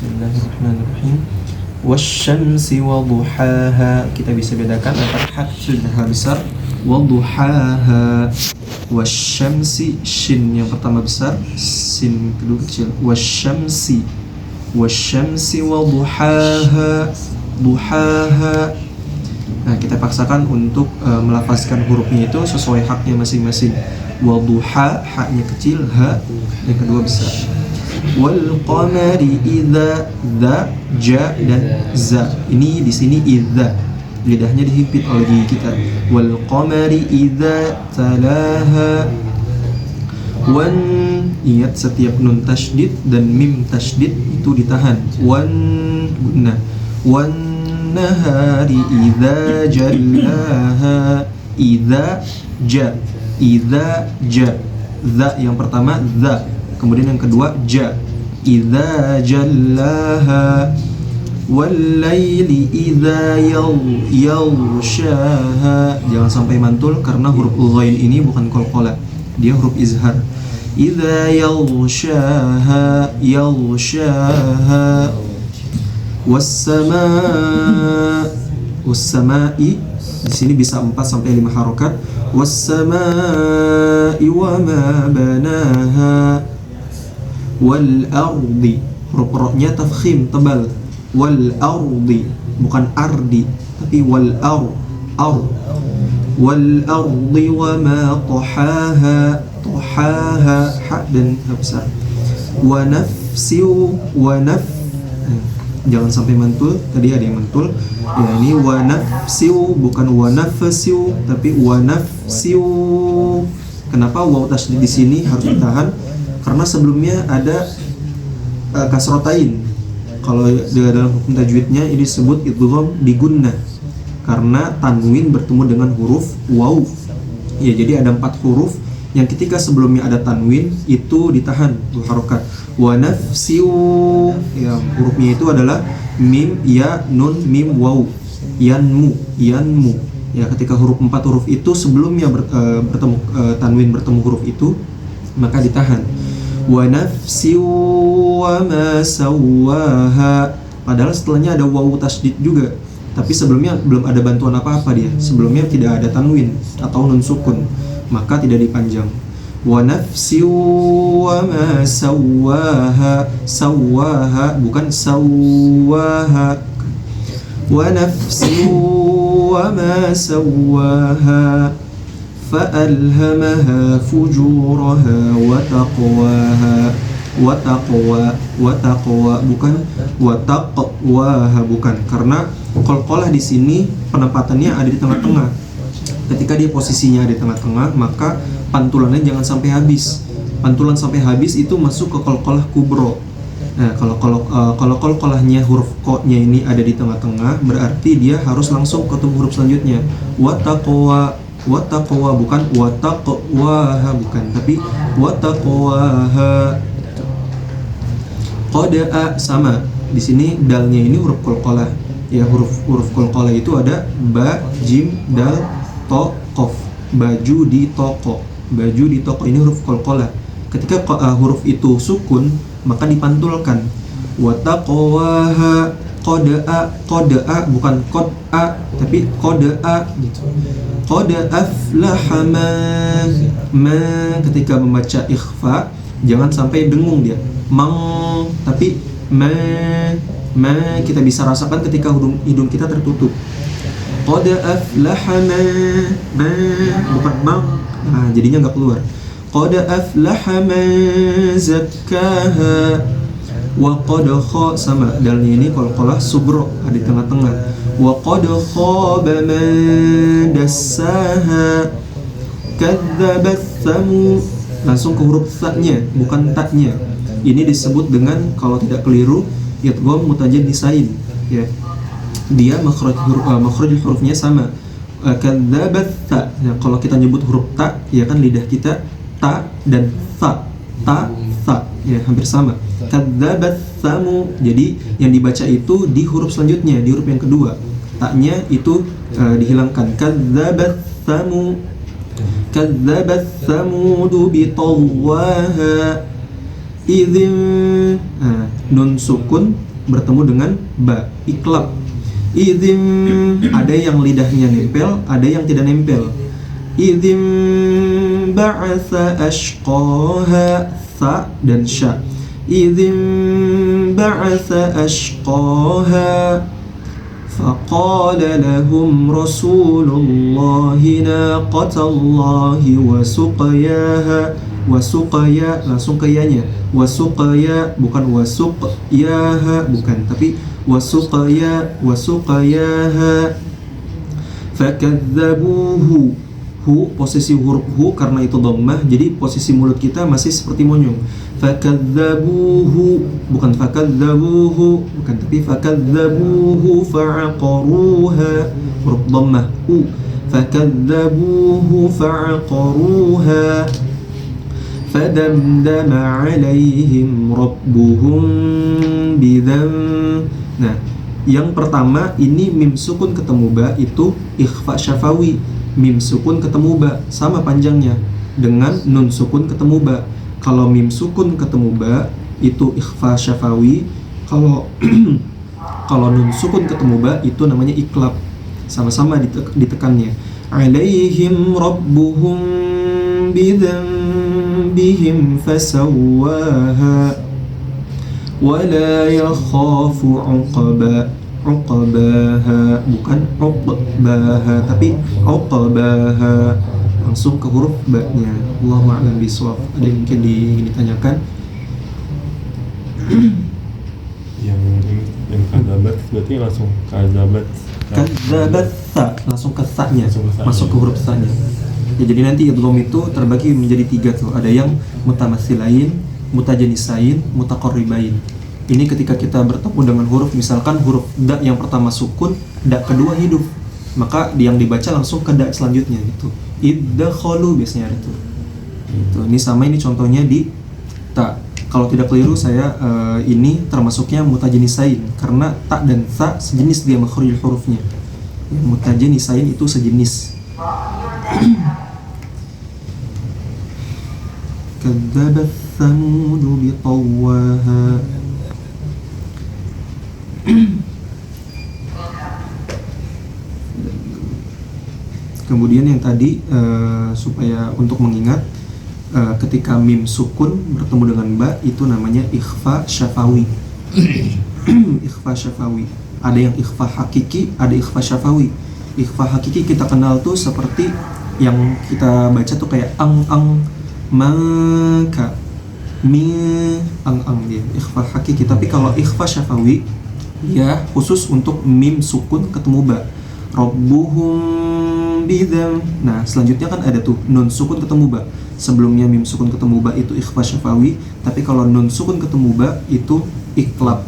Bismillahirrahmanirrahim. Wasyamsi waduhaha. Kita bisa bedakan antara hak dan ha besar. Waduhaha. Wasyamsi, shin yang pertama besar, sin kedua kecil. Wasyamsi. Wasyamsi waduhaha. Duhaha. Nah, kita paksakan untuk melafazkan hurufnya itu sesuai haknya masing-masing. Waduha, haknya kecil, ha yang kedua besar. Wal qamari idza, dza, ja dan za. Ini di sini idza. Lidahnya dihimpit oleh gigi kita. Wal qamari idza talaha. Wan, ingat setiap nun tasydid dan mim tasydid itu ditahan. Wan gunnah. Wan nahari idza jallaha. Idza ja. Idza ja. Za yang pertama za. Kemudian yang kedua ja. Idza jallaha. Wal-laili idza yaghshaha. Jangan sampai mantul karena huruf ghain ini bukan qalqalah. Dia huruf izhar. Idza yaghshaha. Yaghshaha. Was-samaa'i. Di sini bisa 4 sampai 5 harokat. Was-samaa'i wa ma banaha. Wal ardi, huruf ro-nya tafkhim tebal. Wal ardi, bukan ardi tapi wal ar. Wal ardi wa ma tahaha. Tahaha, ha dan ha besar. Wa nafsi wa jangan sampai mantul. Tadi ada yang mantul. Ya, ini wa nafsi, bukan wa nafsi tapi wa nafsi. Kenapa waw tasydid di sini harus ditahan? Karena sebelumnya ada kasrotain. Kalau dalam hukum tajwidnya ini disebut idgham bi gunnah karena tanwin bertemu dengan huruf waw. Ya, jadi ada 4 huruf yang ketika sebelumnya ada tanwin itu ditahan harokat. Wa nafsiu, ya, hurufnya itu adalah mim, ya, nun, mim, waw. Yanmu. Ya, ketika 4 huruf itu sebelumnya bertemu tanwin bertemu huruf itu maka ditahan. Wa nafsi wa ma sawwaha. Padahal setelahnya ada wawu tasydid juga, tapi sebelumnya belum ada bantuan apa-apa dia. Sebelumnya tidak ada tanwin atau nun sukun, maka tidak dipanjang. Wa nafsi wa ma sawwaha. Sawwaha bukan sawwaha. Wa nafsi wa ma sawwaha. فألهمها فجورها وتقواها. وتقوى bukan wataqwaha, bukan, karena qalqalah di sini penempatannya ada di tengah-tengah. Ketika dia posisinya ada di tengah-tengah, maka pantulannya jangan sampai habis. Pantulan sampai habis itu masuk ke qalqalah kubro. Nah, kalau qalqalahnya huruf ko-nya ini ada di tengah-tengah, berarti dia harus langsung ketemu huruf selanjutnya. Wataqwa bukan wataqwaha, bukan, tapi wataqwaha. Qada'a sama. Di sini dalnya ini huruf qalqalah. Ya, huruf qalqalah itu ada ba, jim, dal, to, qaf. Baju di toko. Baju di toko ini huruf qalqalah. Ketika huruf itu sukun, maka dipantulkan. Wataqwaha. Qada'a bukan qad'a tapi qada'a gitu. Qad aflaha ma ketika membaca ikhfa jangan sampai dengung dia. Mang tapi ma kita bisa rasakan ketika hidung kita tertutup. Qad aflaha ma bukan mang. Nah, jadinya enggak keluar. Qad aflaha ma zakkaha. Wa qad kha sama, dalnya ini qalqalah subro ada di tengah-tengah. Wa qad khaba man dassaha. Kadzabat thamud, langsung ke huruf ta-nya bukan ta-nya. Ini disebut dengan, kalau tidak keliru, idgham mutajannisain, ya. Dia makhraj hurufnya sama. Kadzabat ta. Nah, kalau kita nyebut huruf ta, ya kan lidah kita ta dan ta. Ya, hampir sama. Kadzabat thamud. Jadi yang dibaca itu di huruf selanjutnya, di huruf yang kedua. Ta-nya itu dihilangkan. Kadzabat thamud. Kadzabat thamud bi tawwaha. Nun sukun bertemu dengan ba, iklab. Idzim, ada yang lidahnya nempel, ada yang tidak nempel. Idzim ba'atha ashqaha, sa dan sya. Idzim ba'atha ashqaha faqala lahum rasulullahi naqatallahi wa suqayaha. Wasuqaya, langsung ke ya-nya. Wasuqaya, bukan wasuqyaha, bukan, tapi wasuqayaha. Fakadzabuhu, hu posisi huruf hu karena itu dhammah, jadi posisi mulut kita masih seperti monyong. Fakadzabuhu, bukan fakadzabuhu, bukan, tapi fakadzabuhu fa'aqaruha, huruf dhammah u. Fakadzabuhu fa'aqaruha fadamdam 'alaihim rabbuhum bidzam. Nah, yang pertama ini mim sukun ketemu ba itu ikhfa syafawi. Mim sukun ketemu ba sama panjangnya dengan nun sukun ketemu ba. Kalau mim sukun ketemu ba itu ikhfa syafawi. Kalau kalau nun sukun ketemu ba itu namanya iklab. Sama-sama ditekannya. 'Alaihim rabbuhum bidzambihim fasawwaha wala yakhafu 'uqbaha, bukan 'uqbaha tapi 'uqbaha, langsung ke huruf ba-nya. Allahu a'lam bishawab. Ada yang mungkin ditanyakan? yang kadzabat berarti langsung kadzabat Kadzabat, langsung ke sa-nya, masuk ke huruf sa-nya. Ya, jadi nanti idgham itu terbagi menjadi 3 tuh. Ada yang mutamatsilain, mutajanisain, mutaqarribain. Ini ketika kita bertemu dengan huruf, misalkan huruf da yang pertama sukun, da kedua hidup, maka yang dibaca langsung ke da selanjutnya gitu. Iddakhalu biasanya itu. Gitu. Ini sama, ini contohnya di ta. Kalau tidak keliru saya ini termasuknya mutajanisain karena ta dan ta sejenis dia makhrajul hurufnya. Mutajanisain itu sejenis. Kadzabat Tsamud biṭawwaha. Kemudian yang tadi supaya untuk mengingat ketika mim sukun bertemu dengan ba itu namanya ikhfa syafawi. Ikhfa syafawi. Ada yang ikhfa hakiki, ada ikhfa syafawi. Ikhfa hakiki kita kenal tuh seperti yang kita baca tuh kayak ang maka mi ang dia ikhfa hakiki. Tapi kalau ikhfa syafawi ya khusus untuk mim sukun ketemu ba. Rabbuhum bidzam. Nah, selanjutnya kan ada tuh nun sukun ketemu ba. Sebelumnya mim sukun ketemu ba itu ikhfa syafawi, tapi kalau nun sukun ketemu ba itu iklab.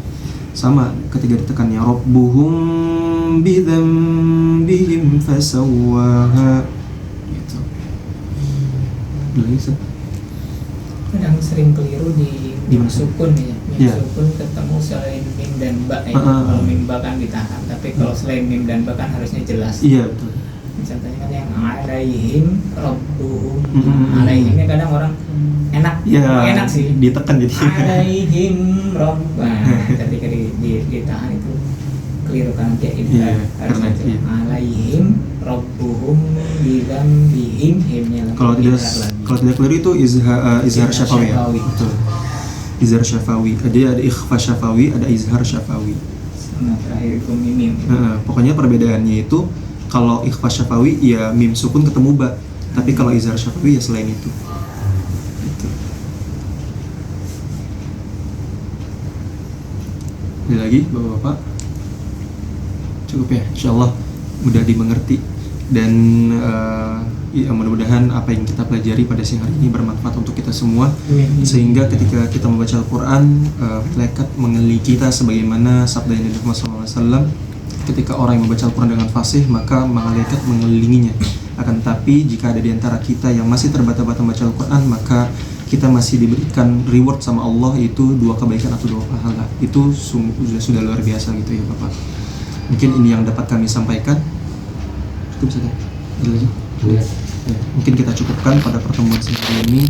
Sama ketika ditekannya rabbuhum bidzambihim fasawwaha. Gitu. Kadang sering keliru di mim sukun ya. Mim sukun ketemu selain mim dan ba ya. Kalau mim ba kan ditahan, tapi kalau selain mim dan ba kan harusnya jelas. Iya, betul. Misalnya kan yang alaihim rabbuhum. Alaihimnya kadang orang enak. Ya, enak sih. Ditekan jadi. Alaihim rabb. Nah, ketika ditahan itu keliru kan kayak ini. Iya, karena alaihim rabbuhum bidzambihim himnya. Kalau tidak keliru itu izhar syafawi ya. Betul. Izhar syafawi. Jadi ada ikhfa syafawi, ada izhar syafawi. Nah, terakhir itu mim. Pokoknya perbedaannya itu kalau ikhfa syafawi ya mim sukun ketemu ba, tapi kalau izhar syafawi ya selain itu. Gitu. Ada lagi Bapak-bapak? Cukup ya, insyaallah mudah dimengerti dan ya, mudah-mudahan apa yang kita pelajari pada siang hari ini bermanfaat untuk kita semua, sehingga ketika kita membaca Al-Quran malaikat mengelilingi kita sebagaimana sabda Nabi Muhammad SAW, ketika orang yang membaca Al-Quran dengan fasih maka malaikat mengelilinginya. Akan tetapi jika ada di antara kita yang masih terbata-bata membaca Al-Quran, maka kita masih diberikan reward sama Allah, yaitu 2 kebaikan atau 2 pahala. Itu sudah luar biasa gitu ya Bapak. Mungkin ini yang dapat kami sampaikan. Cukup saja. Ya, mungkin kita cukupkan pada pertemuan siang ini.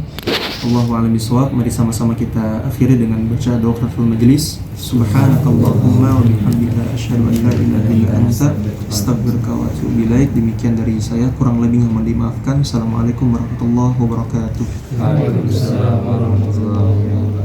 Allahu a'lam bishawab. Mari sama-sama kita akhiri dengan baca doa kafaratul majelis. Subhanakallahumma wa bihamdika asyhadu an la ilaha illa anta astaghfiruka wa atubu ilaik. Demikian dari saya, kurang lebihnya mohon dimaafkan. Assalamualaikum warahmatullahi wabarakatuh. Waalaikumsalam warahmatullahi wabarakatuh.